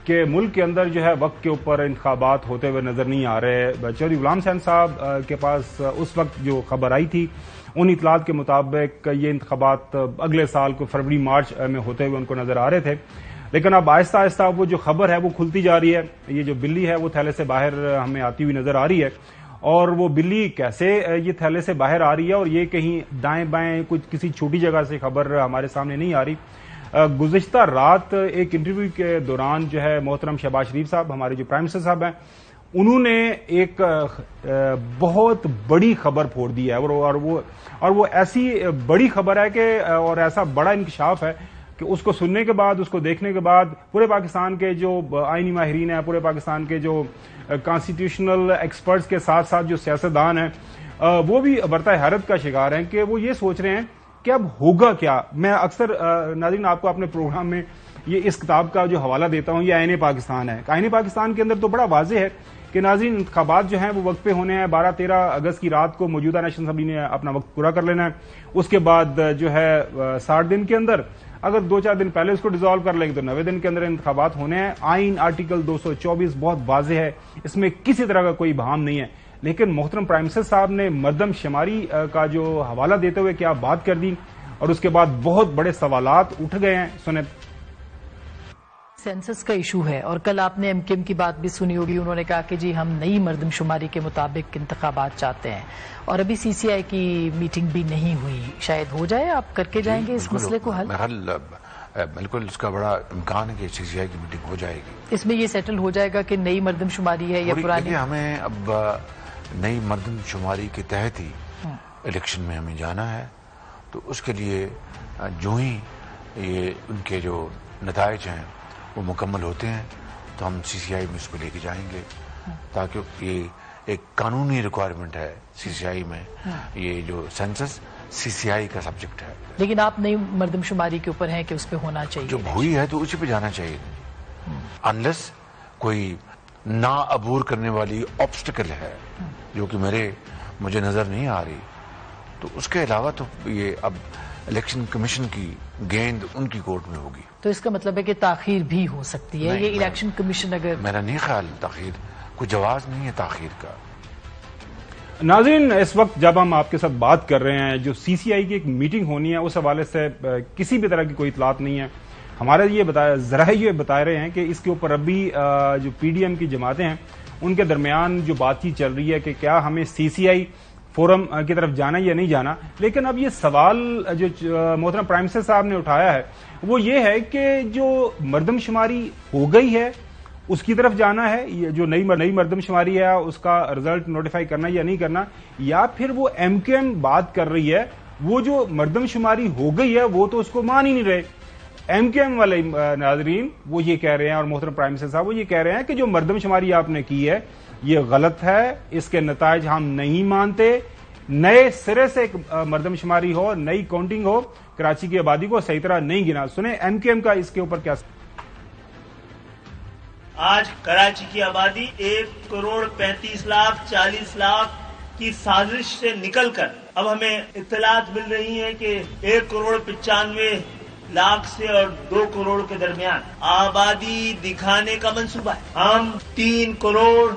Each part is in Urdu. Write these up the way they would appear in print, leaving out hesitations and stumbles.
کہ ملک کے اندر جو ہے وقت کے اوپر انتخابات ہوتے ہوئے نظر نہیں آ رہے. چودھری غلام حسین صاحب کے پاس اس وقت جو خبر آئی تھی ان اطلاعات کے مطابق یہ انتخابات اگلے سال کو فروری مارچ میں ہوتے ہوئے ان کو نظر آ رہے تھے. لیکن اب آہستہ آہستہ وہ جو خبر ہے وہ کھلتی جا رہی ہے. یہ جو بلی ہے وہ تھیلے سے باہر ہمیں آتی ہوئی نظر آ رہی ہے. اور وہ بلی کیسے یہ تھیلے سے باہر آ رہی ہے اور یہ کہیں دائیں بائیں کچھ کسی چھوٹی جگہ سے خبر ہمارے سامنے نہیں آ رہی. گزشتہ رات ایک انٹرویو کے دوران جو ہے محترم شہباز شریف صاحب ہمارے جو پرائم منسٹر صاحب ہیں انہوں نے ایک بہت بڑی خبر پھوڑ دی ہے اور وہ ایسی بڑی خبر ہے کہ اور ایسا بڑا انکشاف ہے کہ اس کو سننے کے بعد اس کو دیکھنے کے بعد پورے پاکستان کے جو آئینی ماہرین ہیں پورے پاکستان کے جو کانسٹیٹیوشنل ایکسپرٹس کے ساتھ ساتھ جو سیاستدان ہیں وہ بھی برتہ حیرت کا شکار ہیں کہ وہ یہ سوچ رہے ہیں کہ اب ہوگا کیا. میں اکثر ناظرین آپ کو اپنے پروگرام میں یہ اس کتاب کا جو حوالہ دیتا ہوں یہ آئین پاکستان ہے. آئین پاکستان کے اندر تو بڑا واضح ہے کہ ناظرین انتخابات جو ہیں وہ وقت پہ ہونے ہیں. 12-13 اگست کی رات کو موجودہ نیشنل اسمبلی نے اپنا وقت پورا کر لینا ہے. اس کے بعد جو ہے 60 دن کے اندر اگر 2-4 دن پہلے اس کو ڈیزالو کر لیں گے تو 90 دن کے اندر انتخابات ہونے ہیں. آئین آرٹیکل 224 بہت واضح ہے, اس میں کسی طرح کا کوئی ابہام نہیں ہے. لیکن محترم پرائم منسٹر صاحب نے مردم شماری کا جو حوالہ دیتے ہوئے کیا بات کر دی اور اس کے بعد بہت بڑے سوالات اٹھ گئے ہیں. سنیں. سینسس کا ایشو ہے اور کل آپ نے ایم کیو ایم کی بات بھی سنی ہوگی. انہوں نے کہا کہ جی ہم نئی مردم شماری کے مطابق انتخابات چاہتے ہیں اور ابھی سی سی آئی کی میٹنگ بھی نہیں ہوئی. شاید ہو جائے, آپ کر کے جائیں گے اس مسئلے کو حل؟ بالکل اس کا بڑا امکان ہے کہ سی سی آئی کی میٹنگ ہو جائے گی. اس میں یہ سیٹل ہو جائے گا کہ نئی مردم شماری ہے یا پرانی؟ ہمیں اب نئی مردم شماری کے تحت ہی الیکشن میں ہمیں جانا ہے. تو اس کے لیے جو ہی یہ ان کے جو نتائج ہیں وہ مکمل ہوتے ہیں تو ہم سی سی آئی میں اس کو لے کے جائیں گے, تاکہ یہ ایک قانونی ریکوائرمنٹ ہے سی سی آئی میں. یہ جو سینسس سی سی آئی کا سبجیکٹ ہے. لیکن آپ نئی مردم شماری کے اوپر ہیں کہ اس پہ ہونا چاہیے. جو ہوئی ہے تو اسی پہ جانا چاہیے, انلیس کوئی نا عبور کرنے والی آبسٹیکل ہے جو کہ مجھے نظر نہیں آ رہی. تو اس کے علاوہ تو یہ اب الیکشن کمیشن کی گیند ان کی کورٹ میں ہوگی. تو اس کا مطلب ہے کہ تاخیر بھی ہو سکتی ہے. یہ الیکشن کمیشن اگر میرا نہیں خیال تاخیر کوئی جواز نہیں ہے تاخیر کا. ناظرین اس وقت جب ہم آپ کے ساتھ بات کر رہے ہیں جو سی سی آئی کی ایک میٹنگ ہونی ہے اس حوالے سے کسی بھی طرح کی کوئی اطلاعات نہیں ہے. ہمارے ذرائع یہ بتا رہے ہیں کہ اس کے اوپر ابھی جو پی ڈی ایم کی جماعتیں ہیں ان کے درمیان جو بات چیت چل رہی ہے کہ کیا ہمیں سی سی آئی فورم کی طرف جانا یا نہیں جانا. لیکن اب یہ سوال جو محترم پرائم منسٹر صاحب نے اٹھایا ہے وہ یہ ہے کہ جو مردم شماری ہو گئی ہے اس کی طرف جانا ہے, یہ جو نئی مردم شماری ہے اس کا رزلٹ نوٹیفائی کرنا یا نہیں کرنا, یا پھر وہ ایم کیو ایم بات کر رہی ہے وہ جو مردم شماری ہو گئی ہے وہ تو اس کو مان ہی نہیں رہے. ایم کیو ایم والے ناظرین وہ یہ کہہ رہے ہیں اور محترم پرائم منسٹر صاحب وہ یہ کہہ رہے ہیں کہ جو مردم شماری آپ نے کی ہے یہ غلط ہے, اس کے نتائج ہم نہیں مانتے. نئے سرے سے ایک مردم شماری ہو, نئی کاؤنٹنگ ہو, کراچی کی آبادی کو صحیح طرح نہیں گنا. سنیں ایم کیو ایم کا اس کے اوپر کیا. آج کراچی کی آبادی 1,35,40,00,000 کی سازش سے نکل کر اب ہمیں اطلاعات مل رہی ہیں کہ 1,95,00,000 سے اور 2 کروڑ کے درمیان آبادی دکھانے کا منصوبہ ہے. ہم 3 کروڑ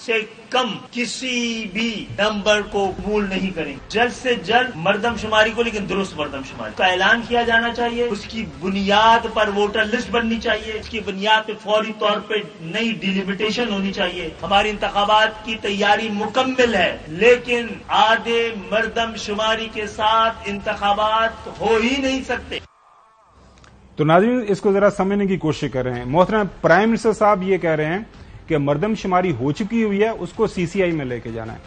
سے کم کسی بھی نمبر کو قبول نہیں کریں. جلد سے جلد مردم شماری کو, لیکن درست مردم شماری کا اعلان کیا جانا چاہیے. اس کی بنیاد پر ووٹر لسٹ بننی چاہیے. اس کی بنیاد پہ فوری طور پہ نئی ڈیلیمیٹیشن ہونی چاہیے. ہماری انتخابات کی تیاری مکمل ہے لیکن آدھے مردم شماری کے ساتھ انتخابات ہو ہی نہیں سکتے. تو ناظرین اس کو ذرا سمجھنے کی کوشش کر رہے ہیں. محترم پرائم منسٹر صاحب یہ کہہ رہے ہیں کہ مردم شماری ہو چکی ہوئی ہے اس کو سی سی آئی میں لے کے جانا ہے.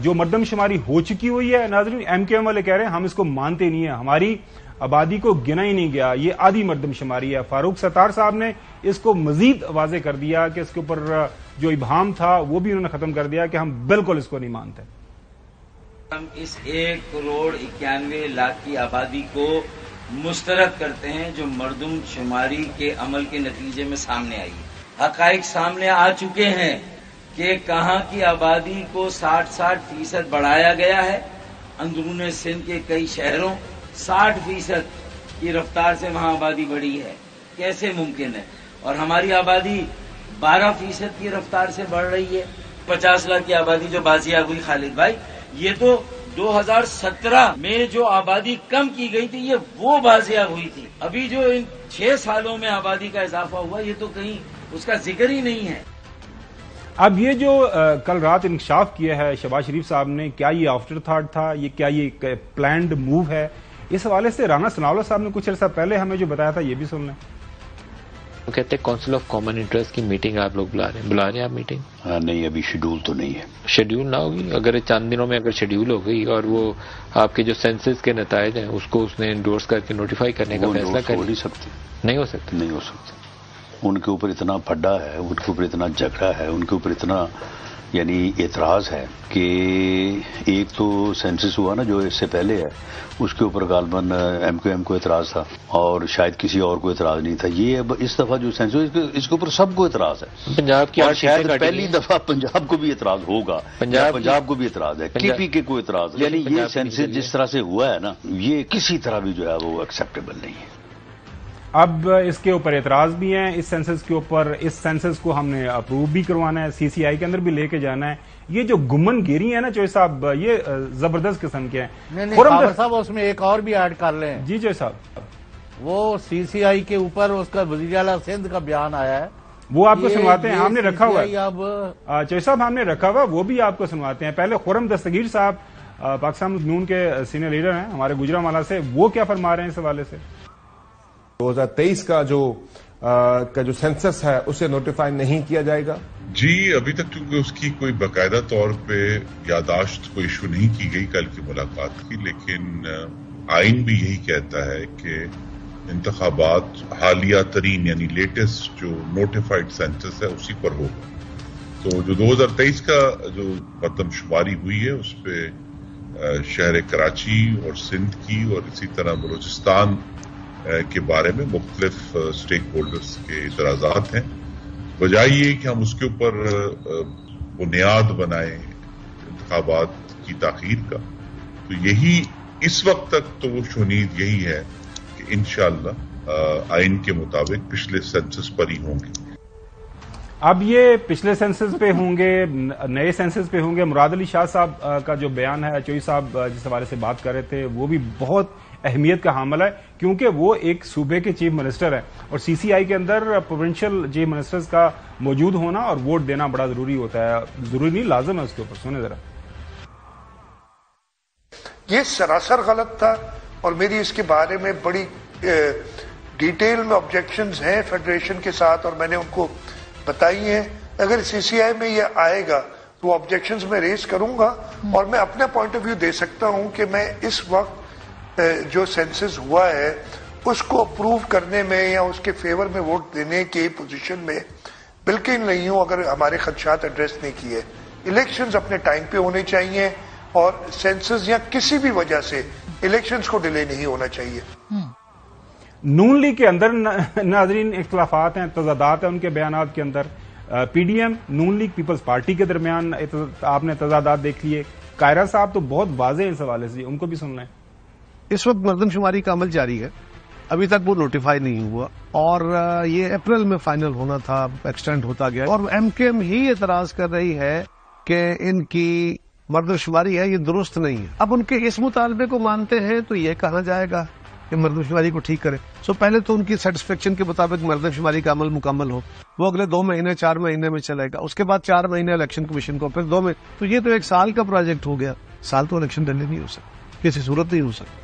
جو مردم شماری ہو چکی ہوئی ہے ناظرین ایم کیو ایم والے کہہ رہے ہیں ہم اس کو مانتے نہیں ہیں, ہماری آبادی کو گنا ہی نہیں گیا, یہ آدھی مردم شماری ہے. فاروق ستار صاحب نے اس کو مزید واضح کر دیا کہ اس کے اوپر جو ابہام تھا وہ بھی انہوں نے ختم کر دیا کہ ہم بالکل اس کو نہیں مانتے. ہم اس 1,91,00,000 کی آبادی کو مسترد کرتے ہیں جو مردم شماری کے عمل کے نتیجے میں سامنے آئی. حقائق سامنے آ چکے ہیں کہ کہاں کی آبادی کو 60% بڑھایا گیا ہے. اندرون سندھ کے کئی شہروں 60% کی رفتار سے وہاں آبادی بڑھی ہے. کیسے ممکن ہے؟ اور ہماری آبادی 12% کی رفتار سے بڑھ رہی ہے. 50 لاکھ کی آبادی جو بازیاب ہوئی خالد بھائی، یہ تو 2017 میں جو آبادی کم کی گئی تھی یہ وہ بازیاب ہوئی تھی. ابھی جو ان 6 سالوں میں آبادی کا اضافہ ہوا یہ تو کہیں اس کا ذکر ہی نہیں ہے. اب یہ جو کل رات انکشاف کیا ہے شہباز شریف صاحب نے، کیا یہ آفٹر تھاٹ تھا، کیا یہ پلانڈ موو ہے؟ اس حوالے سے رانا ثناءاللہ صاحب نے کچھ عرصہ پہلے ہمیں جو بتایا تھا یہ بھی سن لیں. وہ کہتے ہیں کونسل آف کامن انٹرسٹ کی میٹنگ آپ لوگ بلا رہے ہیں آپ میٹنگ؟ نہیں، ابھی شیڈول تو نہیں ہے. شیڈول نہ ہوگی؟ اگر چند دنوں میں اگر شیڈول ہو گئی اور وہ آپ کے جو سینسس کے نتائج ہیں اس کو اس نے انڈورس کر کے نوٹیفائی کرنے کا فیصلہ کر نہیں سکتے. نہیں ہو سکتا. نہیں ہو سکتا. ان کے اوپر اتنا پھڈا ہے، ان کے اوپر اتنا جھگڑا ہے، ان کے اوپر اتنا یعنی اعتراض ہے کہ ایک تو سینسس ہوا نا جو اس سے پہلے ہے، اس کے اوپر غالباً ایم کیو ایم کو اعتراض تھا اور شاید کسی اور کو اعتراض نہیں تھا. یہ اب اس دفعہ جو سینسس اس کے اوپر سب کو اعتراض ہے. پنجاب کی اور شاید پہلی دفعہ پنجاب کو بھی اعتراض ہوگا. پنجاب کو بھی اعتراض ہے، کے پی کے کو اعتراض ہے. یعنی یہ سینسس جس طرح سے ہوا ہے نا، یہ کسی طرح بھی جو ہے وہ ایکسیپٹیبل نہیں ہے. اب اس کے اوپر اعتراض بھی ہیں اس سینسس کے اوپر. اس سینسس کو ہم نے اپروو بھی کروانا ہے، سی سی آئی کے اندر بھی لے کے جانا ہے. یہ جو گمن گیری ہے نا چوہے صاحب، یہ زبردست قسم کے ہیں. نہیں خابر صاحب اس میں ایک اور بھی ایڈ کر لیں. جی چوہے صاحب، وہ سی سی آئی کے اوپر اس کا وزیر اعلیٰ سندھ کا بیان آیا ہے، وہ آپ کو سنواتے ہیں. ہم نے رکھا ہوا ہے اب چوہے صاحب، ہم نے رکھا ہوا، وہ بھی آپ کو سنواتے ہیں. پہلے خرم دستگیر صاحب پاکستان نون کے سینئر لیڈر ہیں ہمارے گجرانوالہ سے، وہ کیا فرما رہے ہیں اس حوالے سے. 2023 کا جو سینسس ہے اسے نوٹیفائی نہیں کیا جائے گا. جی ابھی تک کیونکہ اس کی کوئی باقاعدہ طور پہ یادداشت کوئی ایشو نہیں کی گئی کل کی ملاقات کی، لیکن آئین بھی یہی کہتا ہے کہ انتخابات حالیہ ترین یعنی لیٹسٹ جو نوٹیفائڈ سینسس ہے اسی پر ہوگا. تو جو 2023 کا جو مردم شماری ہوئی ہے اس پہ شہر کراچی اور سندھ کی اور اسی طرح بلوچستان کے بارے میں مختلف سٹیک ہولڈرز کے اعتراضات ہیں. بجائے یہ کہ ہم اس کے اوپر بنیاد بنائیں انتخابات کی تاخیر کا، تو یہی اس وقت تک تو وہ شنید یہی ہے کہ انشاءاللہ آئین کے مطابق پچھلے سینسس پر ہی ہوں گے. اب یہ پچھلے سینسس پہ ہوں گے، نئے سینسس پہ ہوں گے. مراد علی شاہ صاحب کا جو بیان ہے چوئی صاحب جس حوالے سے بات کر رہے تھے وہ بھی بہت اہمیت کا حامل ہے، کیونکہ وہ ایک صوبے کے چیف منسٹر ہیں اور سی سی آئی کے اندر پروونشل چیف منسٹرز کا موجود ہونا اور ووٹ دینا بڑا ضروری ہوتا ہے. ضروری نہیں، لازم ہے. اس کے اوپر سنیں ذرا. یہ سراسر غلط تھا اور میری اس کے بارے میں بڑی ڈیٹیل میں آبجیکشنز ہیں فیڈریشن کے ساتھ اور میں نے ان کو بتائی ہیں. اگر سی سی آئی میں یہ آئے گا تو آبجیکشنز میں ریز کروں گا اور میں اپنا پوائنٹ آف ویو دے سکتا ہوں کہ میں اس وقت جو سینسس ہوا ہے اس کو اپروو کرنے میں یا اس کے فیور میں ووٹ دینے کی پوزیشن میں بالکل نہیں ہوں اگر ہمارے خدشات ایڈریس نہیں کیے. الیکشنز اپنے ٹائم پہ ہونے چاہیے اور سینسس یا کسی بھی وجہ سے الیکشنز کو ڈیلے نہیں ہونا چاہیے. نون لیگ کے اندر ناظرین اختلافات ہیں، تضادات ہیں ان کے بیانات کے اندر. پی ڈی ایم نون لیگ پیپلز پارٹی کے درمیان آپ نے تضادات دیکھ لیے. قائرہ صاحب تو بہت واضح ہیں اس حوالے سے، ان کو بھی سن لیں. اس وقت مردم شماری کا عمل جاری ہے، ابھی تک وہ نوٹیفائی نہیں ہوا اور یہ اپریل میں فائنل ہونا تھا، ایکسٹینڈ ہوتا گیا اور ایم کیو ایم ہی اعتراض کر رہی ہے کہ ان کی مردم شماری ہے یہ درست نہیں ہے. اب ان کے اس مطالبے کو مانتے ہیں تو یہ کہا جائے گا کہ مردم شماری کو ٹھیک کرے. پہلے تو ان کی سیٹسفیکشن کے مطابق مردم شماری کا عمل مکمل ہو، وہ اگلے 2 مہینے 4 مہینے میں چلے گا، اس کے بعد 4 مہینے الیکشن کمیشن کو، پھر 2 مہینے. تو یہ تو 1 سال کا پروجیکٹ ہو گیا. سال تو الیکشن ڈیلے نہیں ہو سکتا، کسی صورت نہیں ہو سکتا.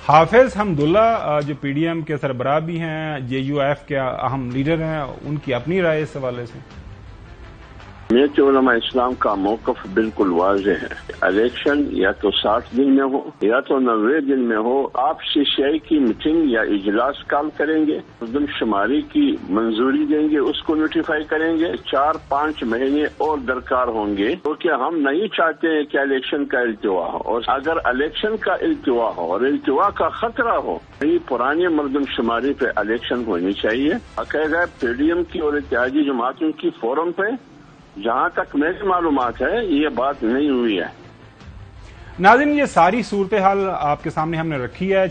حافظ حمداللہ جو پی ڈی ایم کے سربراہ بھی ہیں، جے یو ایف کے اہم لیڈر ہیں، ان کی اپنی رائے اس حوالے سے. جمعیت علماء اسلام کا موقف بالکل واضح ہے. الیکشن یا تو 60 دن میں ہو یا تو 90 دن میں ہو. آپ سی سی آئی کی میٹنگ یا اجلاس کال کریں گے، مردم شماری کی منظوری دیں گے، اس کو نوٹیفائی کریں گے. 4-5 مہینے اور درکار ہوں گے کیونکہ ہم نہیں چاہتے ہیں کہ الیکشن کا التوا ہو. اور اگر الیکشن کا التوا ہو اور التوا کا خطرہ ہو، یہ پرانے مردم شماری پہ الیکشن ہونی چاہیے. باقاعدہ پی ڈی ایم کی اور اتحادی جماعتوں کی فورم پہ جہاں تک میری معلومات ہے یہ بات نہیں ہوئی ہے. ناظرین یہ ساری صورتحال آپ کے سامنے ہم نے رکھی ہے.